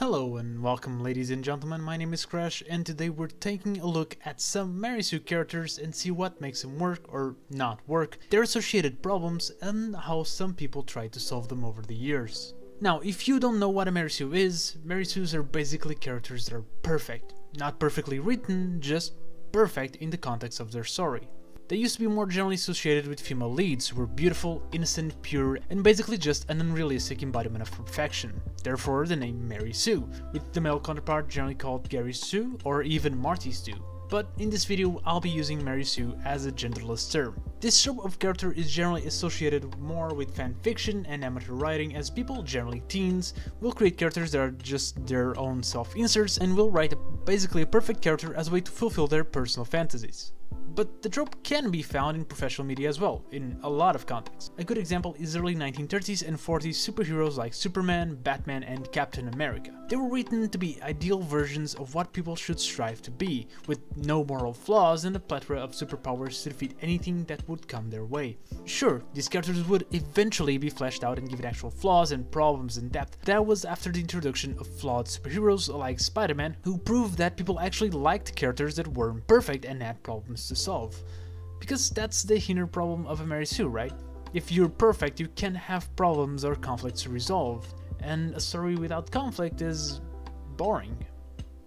Hello and welcome ladies and gentlemen, my name is Crash and today we're taking a look at some Marisu characters and see what makes them work or not work, their associated problems and how some people try to solve them over the years. Now if you don't know what a Marisu is, Marisus are basically characters that are perfect. Not perfectly written, just perfect in the context of their story. They used to be more generally associated with female leads who were beautiful, innocent, pure, and basically just an unrealistic embodiment of perfection. Therefore the name Mary Sue, with the male counterpart generally called Gary Sue or even Marty Sue. But in this video I'll be using Mary Sue as a genderless term. This trope of character is generally associated more with fanfiction and amateur writing, as people, generally teens, will create characters that are just their own self-inserts and will write basically a perfect character as a way to fulfill their personal fantasies. But the trope can be found in professional media as well, in a lot of contexts. A good example is early 1930s and 40s superheroes like Superman, Batman, and Captain America. They were written to be ideal versions of what people should strive to be, with no moral flaws and a plethora of superpowers to defeat anything that would come their way. Sure, these characters would eventually be fleshed out and given actual flaws and problems and depth. That was after the introduction of flawed superheroes like Spider-Man, who proved that people actually liked characters that weren't perfect and had problems to solve. Because that's the inner problem of a Mary Sue, right? If you're perfect, you can have problems or conflicts to resolve, and a story without conflict is boring.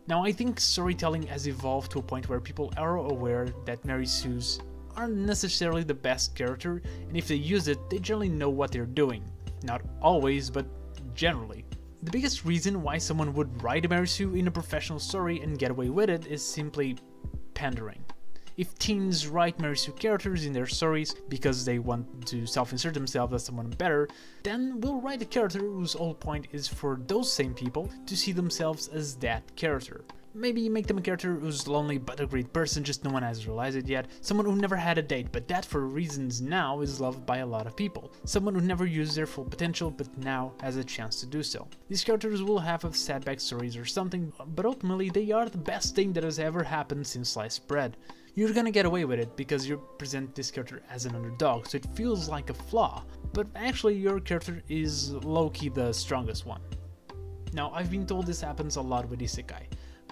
Now I think storytelling has evolved to a point where people are aware that Mary Sues aren't necessarily the best character, and if they use it, they generally know what they're doing. Not always, but generally. The biggest reason why someone would write a Mary Sue in a professional story and get away with it is simply pandering. If teens write Mary Sue characters in their stories because they want to self-insert themselves as someone better, then we'll write a character whose whole point is for those same people to see themselves as that character. Maybe make them a character who's lonely but a great person, just no one has realized it yet. Someone who never had a date, but that for reasons now is loved by a lot of people. Someone who never used their full potential, but now has a chance to do so. These characters will have a sad backstories or something, but ultimately they are the best thing that has ever happened since sliced bread. You're gonna get away with it because you present this character as an underdog, so it feels like a flaw, but actually your character is low-key the strongest one. Now I've been told this happens a lot with isekai,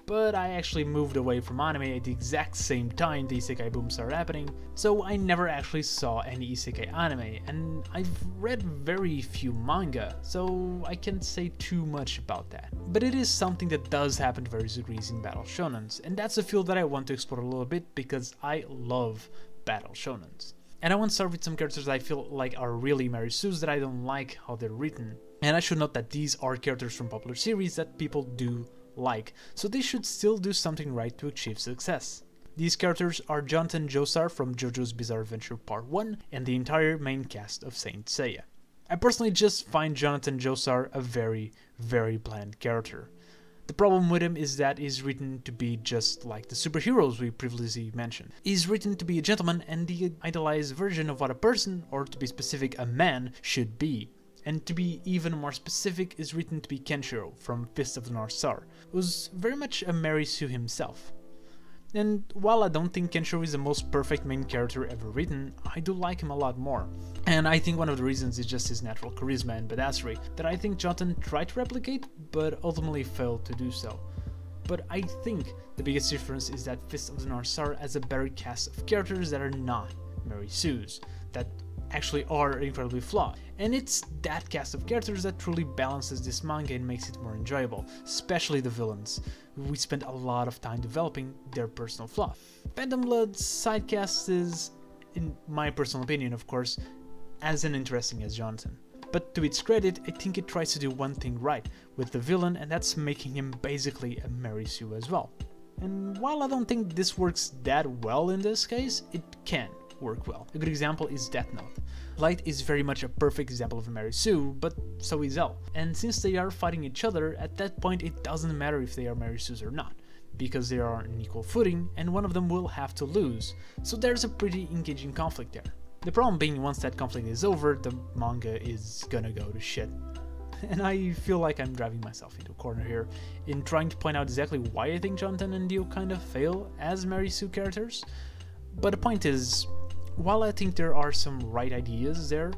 but I actually moved away from anime at the exact same time the isekai boom started happening, so I never actually saw any isekai anime, and I've read very few manga, so I can't say too much about that. But it is something that does happen to various degrees in battle shonens, and that's a field that I want to explore a little bit because I love battle shonens. And I want to start with some characters I feel like are really Mary Sues that I don't like how they're written. And I should note that these are characters from popular series that people do like, so they should still do something right to achieve success. These characters are Jonathan Joestar from JoJo's Bizarre Adventure Part 1 and the entire main cast of Saint Seiya. I personally just find Jonathan Joestar a very bland character. The problem with him is that he's written to be just like the superheroes we previously mentioned. He's written to be a gentleman and the idealized version of what a person, or to be specific, a man, should be. And to be even more specific, is written to be Kenshiro from Fist of the North Star, who's very much a Mary Sue himself. And while I don't think Kenshiro is the most perfect main character ever written, I do like him a lot more. And I think one of the reasons is just his natural charisma and badassery that I think Jonathan tried to replicate, but ultimately failed to do so. But I think the biggest difference is that Fist of the North Star has a better cast of characters that are not Mary Sues, that actually are incredibly flawed. And it's that cast of characters that truly balances this manga and makes it more enjoyable, especially the villains. We spent a lot of time developing their personal flaw. Phantom Blood's sidecast is, in my personal opinion of course, as uninteresting as Jonathan. But to its credit, I think it tries to do one thing right with the villain, and that's making him basically a Mary Sue as well. And while I don't think this works that well in this case, it can work well. A good example is Death Note. Light is very much a perfect example of a Mary Sue, but so is L. And since they are fighting each other, at that point it doesn't matter if they are Mary Sues or not, because they are on equal footing and one of them will have to lose, so there's a pretty engaging conflict there. The problem being, once that conflict is over, the manga is gonna go to shit. And I feel like I'm driving myself into a corner here in trying to point out exactly why I think Jonathan and Dio kind of fail as Mary Sue characters, but the point is, while I think there are some right ideas there,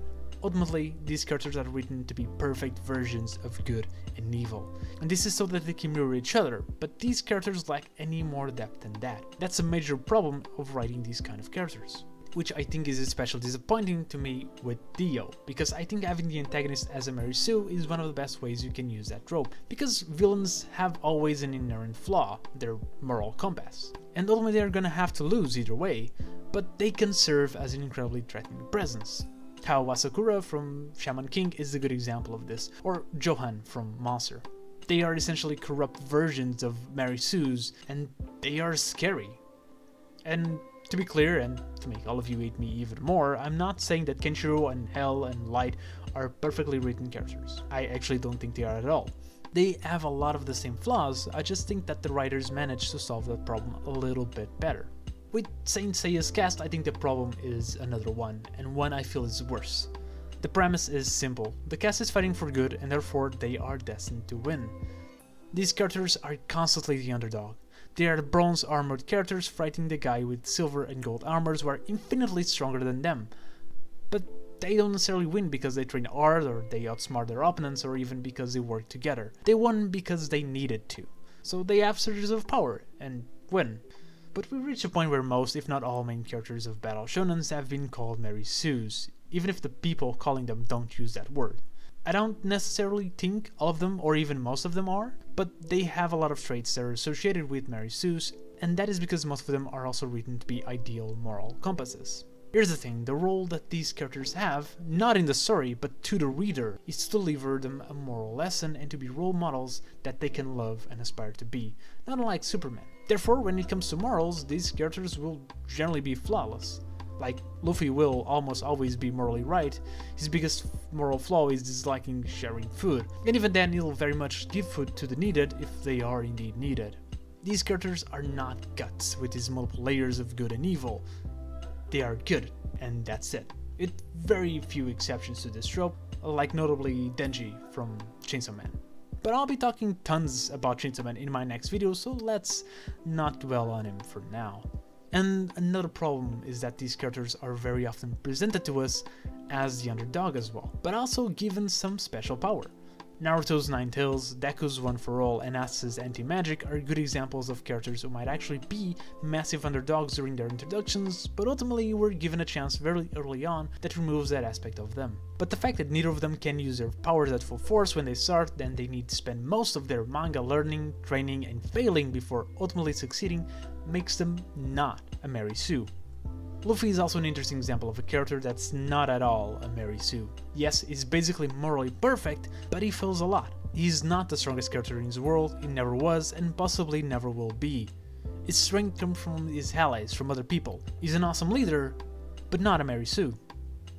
ultimately, these characters are written to be perfect versions of good and evil. And this is so that they can mirror each other, but these characters lack any more depth than that. That's a major problem of writing these kind of characters. Which I think is especially disappointing to me with Dio, because I think having the antagonist as a Mary Sue is one of the best ways you can use that trope, because villains have always an inherent flaw, their moral compass. And ultimately they're gonna have to lose either way, but they can serve as an incredibly threatening presence. Kao Asakura from Shaman King is a good example of this, or Johan from Monster. They are essentially corrupt versions of Mary Sue's, and they are scary. And to be clear, and to make all of you hate me even more, I'm not saying that Kenshiro and Hell and Light are perfectly written characters. I actually don't think they are at all. They have a lot of the same flaws, I just think that the writers managed to solve that problem a little bit better. With Saint Seiya's cast, I think the problem is another one, and one I feel is worse. The premise is simple. The cast is fighting for good, and therefore they are destined to win. These characters are constantly the underdog. They are the bronze armored characters fighting the guy with silver and gold armors who are infinitely stronger than them. But they don't necessarily win because they train hard, or they outsmart their opponents, or even because they work together. They won because they needed to. So they have surges of power, and win. But we reach a point where most, if not all, main characters of battle shonens have been called Mary Sues, even if the people calling them don't use that word. I don't necessarily think all of them, or even most of them are, but they have a lot of traits that are associated with Mary Sue's, and that is because most of them are also written to be ideal moral compasses. Here's the thing, the role that these characters have, not in the story, but to the reader, is to deliver them a moral lesson and to be role models that they can love and aspire to be, not unlike Superman. Therefore, when it comes to morals, these characters will generally be flawless. Like, Luffy will almost always be morally right, his biggest moral flaw is disliking sharing food, and even then he'll very much give food to the needed if they are indeed needed. These characters are not guts with his multiple layers of good and evil. They are good, and that's it. With very few exceptions to this trope, like notably Denji from Chainsaw Man. But I'll be talking tons about Chainsaw Man in my next video, so let's not dwell on him for now. And another problem is that these characters are very often presented to us as the underdog as well, but also given some special power. Naruto's Nine Tails, Deku's One for All, and Asu's Anti-Magic are good examples of characters who might actually be massive underdogs during their introductions, but ultimately were given a chance very early on that removes that aspect of them. But the fact that neither of them can use their powers at full force when they start, then they need to spend most of their manga learning, training, and failing before ultimately succeeding, makes them not a Mary Sue. Luffy is also an interesting example of a character that's not at all a Mary Sue. Yes, he's basically morally perfect, but he fails a lot. He's not the strongest character in his world, he never was, and possibly never will be. His strength comes from his allies, from other people. He's an awesome leader, but not a Mary Sue.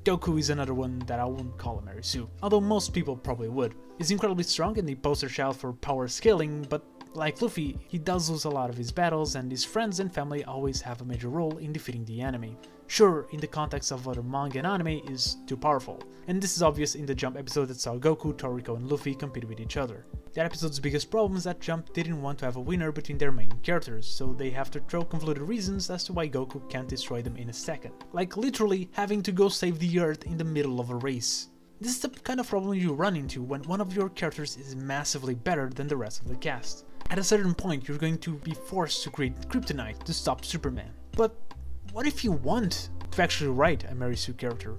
Goku is another one that I wouldn't call a Mary Sue, although most people probably would. He's incredibly strong and the poster child for power scaling, but like Luffy, he does lose a lot of his battles, and his friends and family always have a major role in defeating the enemy. Sure, in the context of other manga and anime, is too powerful, and this is obvious in the Jump episode that saw Goku, Toriko, and Luffy compete with each other. That episode's biggest problem is that Jump didn't want to have a winner between their main characters, so they have to throw convoluted reasons as to why Goku can't destroy them in a second. Like literally having to go save the Earth in the middle of a race. This is the kind of problem you run into when one of your characters is massively better than the rest of the cast. At a certain point, you're going to be forced to create kryptonite to stop Superman. But what if you want to actually write a Mary Sue character?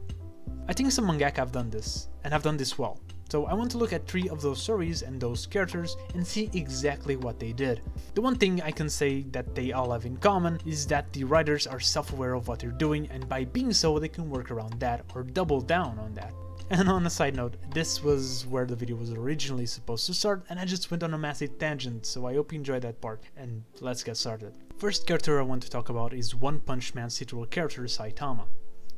I think some mangaka have done this, and have done this well. So I want to look at 3 of those stories and those characters and see exactly what they did. The one thing I can say that they all have in common is that the writers are self-aware of what they're doing, and by being so, they can work around that or double down on that. And on a side note, this was where the video was originally supposed to start, and I just went on a massive tangent, so I hope you enjoyed that part, and let's get started. First character I want to talk about is One Punch Man's titular character, Saitama.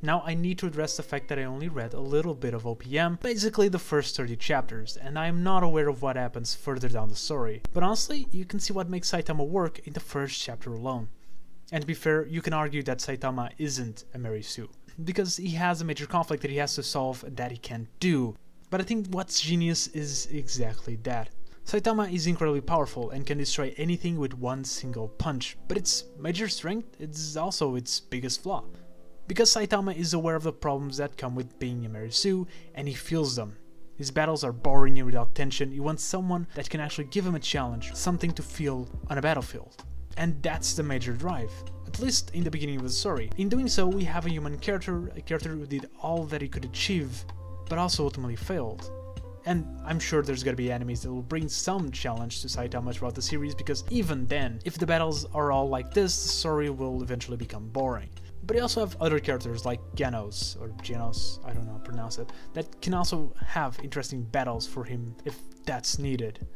Now I need to address the fact that I only read a little bit of OPM, basically the first 30 chapters, and I am not aware of what happens further down the story, but honestly, you can see what makes Saitama work in the first chapter alone. And to be fair, you can argue that Saitama isn't a Mary Sue, because he has a major conflict that he has to solve that he can't do. But I think what's genius is exactly that. Saitama is incredibly powerful and can destroy anything with one single punch, but its major strength is also its biggest flaw. Because Saitama is aware of the problems that come with being a Marisu, and he feels them. His battles are boring and without tension. He wants someone that can actually give him a challenge, something to feel on a battlefield. And that's the major drive, at least in the beginning of the story. In doing so, we have a human character, a character who did all that he could achieve, but also ultimately failed. And I'm sure there's gonna be enemies that will bring some challenge to Saitama throughout the series, because even then, if the battles are all like this, the story will eventually become boring. But you also have other characters like Genos, or Genos, I don't know how to pronounce it, that can also have interesting battles for him if that's needed.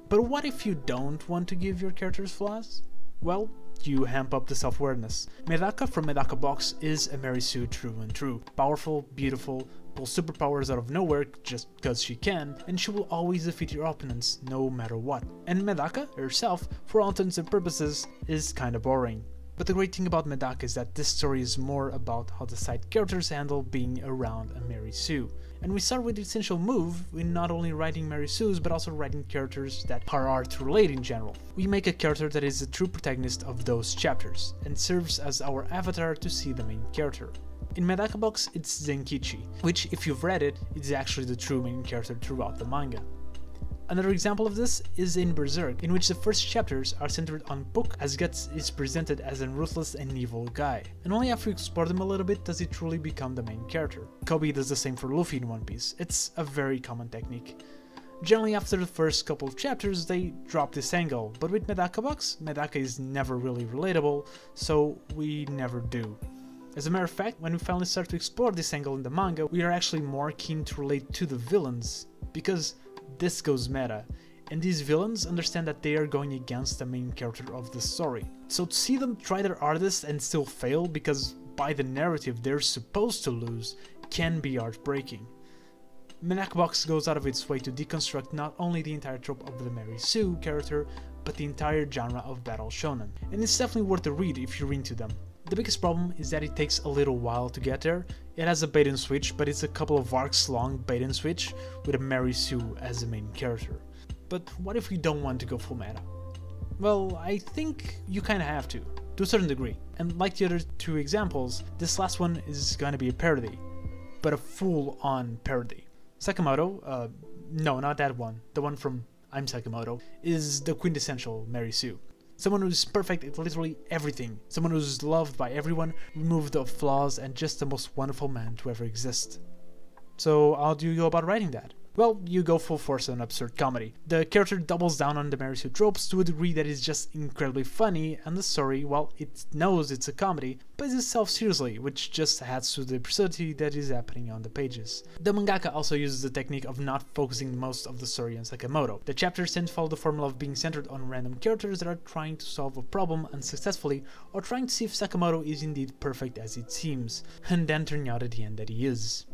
But what if you don't want to give your characters flaws? Well, you amp up the self-awareness. Medaka from Medaka Box is a Marisu true and true. Powerful, beautiful, pulls superpowers out of nowhere just because she can, and she will always defeat your opponents no matter what. And Medaka herself, for all intents and purposes, is kinda boring. But the great thing about Medaka is that this story is more about how the side characters handle being around a Marisu. And we start with the essential move in not only writing Marisus, but also writing characters that are hard to relate in general. We make a character that is the true protagonist of those chapters, and serves as our avatar to see the main character. In Medaka Box, it's Zenkichi, which, if you've read it, is actually the true main character throughout the manga. Another example of this is in Berserk, in which the first chapters are centered on Puck, as Guts is presented as a ruthless and evil guy, and only after you explore them a little bit does he truly become the main character. Kobe does the same for Luffy in One Piece. It's a very common technique. Generally after the first couple of chapters they drop this angle, but with Medaka Box, Medaka is never really relatable, so we never do. As a matter of fact, when we finally start to explore this angle in the manga, we are actually more keen to relate to the villains, because this goes meta, and these villains understand that they are going against the main character of the story. So to see them try their hardest and still fail because by the narrative they're supposed to lose can be heartbreaking. Medaka Box goes out of its way to deconstruct not only the entire trope of the Marisu character, but the entire genre of battle shonen, and it's definitely worth a read if you're into them. The biggest problem is that it takes a little while to get there. It has a bait and switch, but it's a couple of arcs long bait and switch with a Marisu as the main character. But what if we don't want to go full meta? Well, I think you kinda have to a certain degree. And like the other two examples, this last one is gonna be a parody, but a full-on parody. Sakamoto, no, not that one, the one from I'm Sakamoto, is the quintessential Marisu. Someone who's perfect at literally everything. Someone who's loved by everyone, removed of flaws, and just the most wonderful man to ever exist. So how do you go about writing that? Well, you go full force on absurd comedy. The character doubles down on the Marisu tropes to a degree that is just incredibly funny, and the story, well, it knows it's a comedy, plays itself seriously, which just adds to the absurdity that is happening on the pages. The mangaka also uses the technique of not focusing most of the story on Sakamoto. The chapters tend to follow the formula of being centered on random characters that are trying to solve a problem unsuccessfully, or trying to see if Sakamoto is indeed perfect as it seems, and then turning out at the end that he is.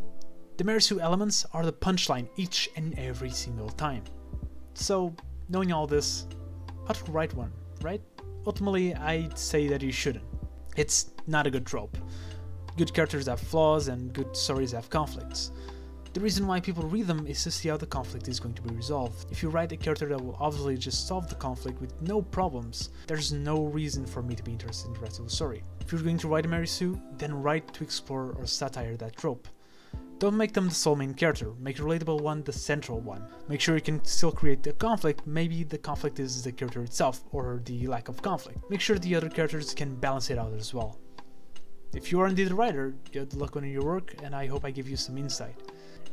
The Marisu elements are the punchline each and every single time. So, knowing all this, how to write one, right? Ultimately, I'd say that you shouldn't. It's not a good trope. Good characters have flaws and good stories have conflicts. The reason why people read them is to see how the conflict is going to be resolved. If you write a character that will obviously just solve the conflict with no problems, there's no reason for me to be interested in the rest of the story. If you're going to write a Marisu, then write to explore or satire that trope. Don't make them the sole main character, make a relatable one the central one. Make sure you can still create the conflict, maybe the conflict is the character itself, or the lack of conflict. Make sure the other characters can balance it out as well. If you are indeed a writer, good luck on your work, and I hope I give you some insight.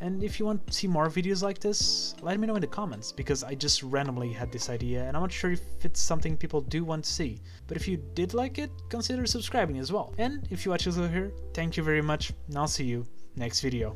And if you want to see more videos like this, let me know in the comments, because I just randomly had this idea and I'm not sure if it's something people do want to see. But if you did like it, consider subscribing as well. And if you watched this over here, thank you very much, and I'll see you next video.